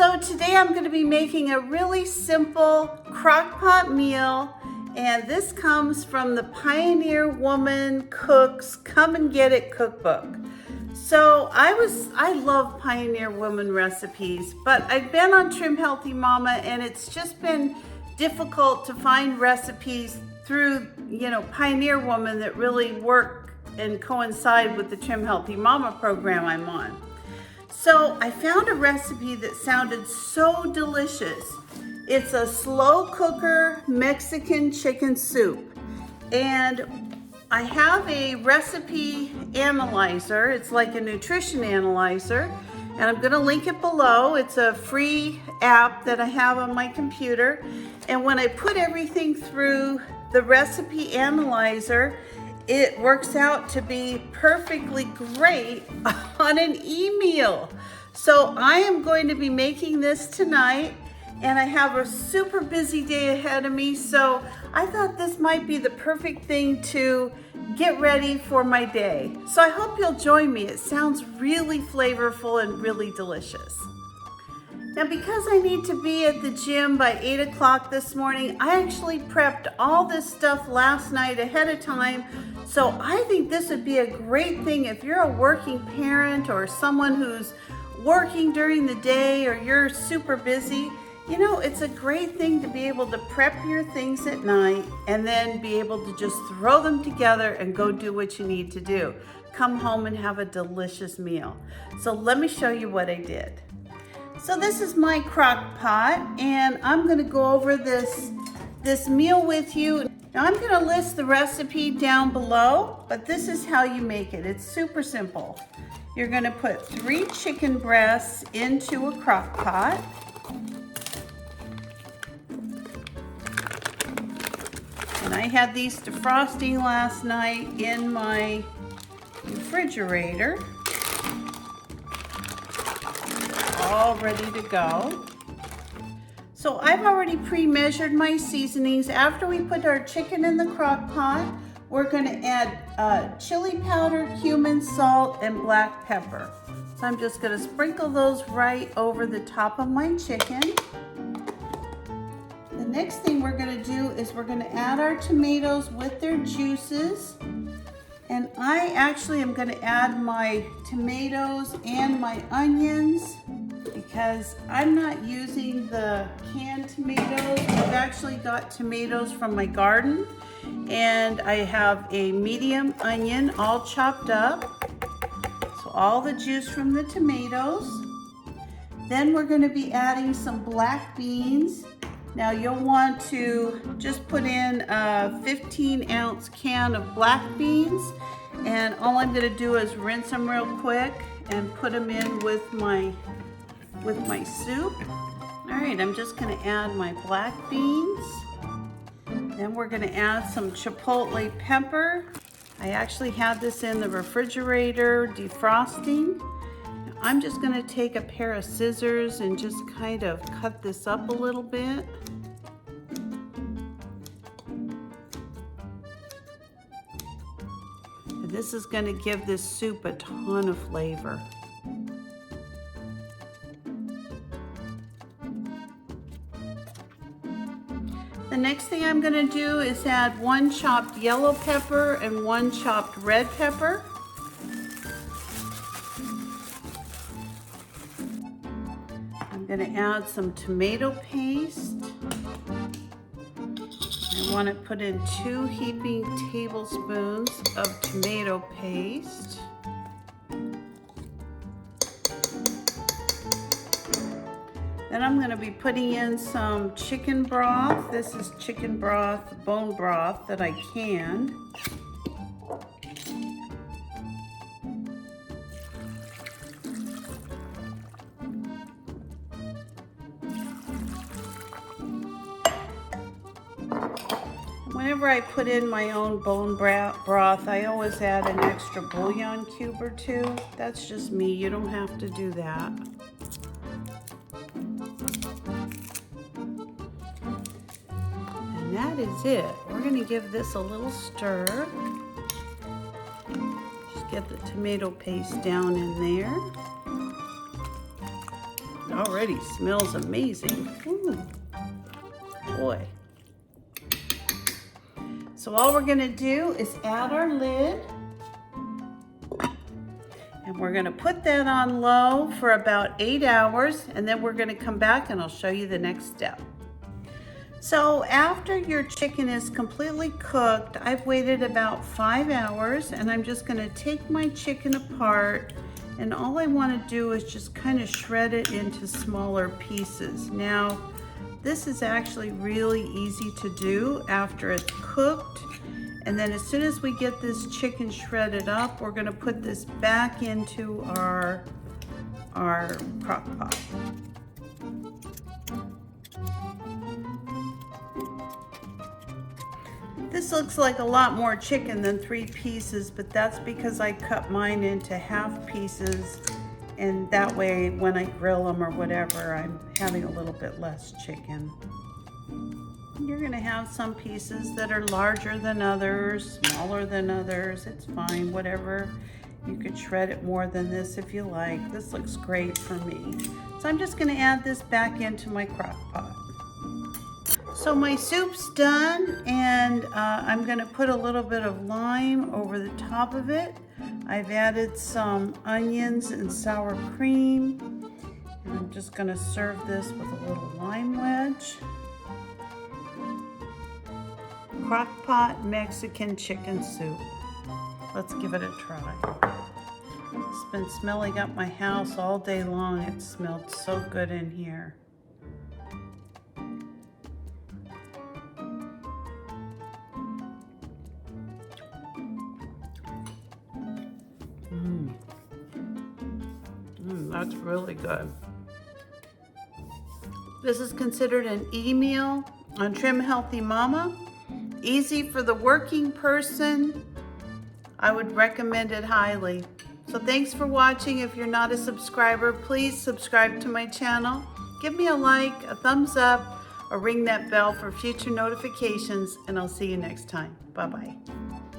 So today I'm going to be making a really simple crock pot meal, and this comes from the Pioneer Woman Cooks Come and Get It cookbook. So I love Pioneer Woman recipes, but I've been on Trim Healthy Mama and it's just been difficult to find recipes through, Pioneer Woman that really work and coincide with the Trim Healthy Mama program I'm on. So I found a recipe that sounded so delicious. It's a slow cooker Mexican chicken soup. And I have a recipe analyzer. It's like a nutrition analyzer. And I'm gonna link it below. It's a free app that I have on my computer. And when I put everything through the recipe analyzer, it works out to be perfectly great on an e-meal. So I am going to be making this tonight, and I have a super busy day ahead of me, so I thought this might be the perfect thing to get ready for my day. So I hope you'll join me. It sounds really flavorful and really delicious. Now, because I need to be at the gym by 8 o'clock this morning, I actually prepped all this stuff last night ahead of time. So I think this would be a great thing if you're a working parent or someone who's working during the day or you're super busy. It's a great thing to be able to prep your things at night and then be able to just throw them together and go do what you need to do. Come home and have a delicious meal. So let me show you what I did. So this is my crock pot, and I'm gonna go over this meal with you. Now I'm gonna list the recipe down below, but this is how you make it. It's super simple. You're gonna put 3 chicken breasts into a crock pot. And I had these defrosting last night in my refrigerator, all ready to go. So I've already pre-measured my seasonings. After we put our chicken in the crock pot, we're gonna add chili powder, cumin, salt, and black pepper. So I'm just gonna sprinkle those right over the top of my chicken. The next thing we're gonna do is we're gonna add our tomatoes with their juices. And I actually am gonna add my tomatoes and my onions because I'm not using the canned tomatoes. I've actually got tomatoes from my garden, and I have a medium onion all chopped up. So all the juice from the tomatoes. Then we're gonna be adding some black beans. Now you'll want to just put in a 15-ounce can of black beans, and all I'm gonna do is rinse them real quick and put them in with my soup. All right, I'm just gonna add my black beans. Then we're gonna add some chipotle pepper. I actually had this in the refrigerator defrosting. I'm just gonna take a pair of scissors and just kind of cut this up a little bit. And this is gonna give this soup a ton of flavor. The next thing I'm gonna do is add 1 chopped yellow pepper and 1 chopped red pepper. I'm gonna add some tomato paste. I wanna put in 2 heaping tablespoons of tomato paste. Then I'm gonna be putting in some chicken broth. This is chicken broth, bone broth that I canned. Whenever I put in my own bone broth, I always add an extra bouillon cube or 2. That's just me, you don't have to do that. And that is it. We're gonna give this a little stir. Just get the tomato paste down in there. already smells amazing. Ooh, boy. So all we're gonna do is add our lid. And we're gonna put that on low for about 8 hours, and then we're gonna come back and I'll show you the next step. So after your chicken is completely cooked, I've waited about 5 hours, and I'm just gonna take my chicken apart, and all I wanna do is just kind of shred it into smaller pieces. Now, this is actually really easy to do after it's cooked. And then as soon as we get this chicken shredded up, we're gonna put this back into our crock pot. This looks like a lot more chicken than 3 pieces, but that's because I cut mine into half pieces, and that way when I grill them or whatever, I'm having a little bit less chicken. You're gonna have some pieces that are larger than others, smaller than others. It's fine, whatever. You could shred it more than this if you like. This looks great for me. So I'm just gonna add this back into my crock pot. So my soup's done, and I'm gonna put a little bit of lime over the top of it. I've added some onions and sour cream, and I'm just gonna serve this with a little lime wedge. Crock pot Mexican chicken soup. Let's give it a try. It's been smelling up my house all day long. It smelled so good in here. That's really good. This is considered an E-meal on Trim Healthy Mama. Easy for the working person. I would recommend it highly. So thanks for watching. If you're not a subscriber, please subscribe to my channel. Give me a like, a thumbs up, or ring that bell for future notifications, and I'll see you next time. Bye-bye.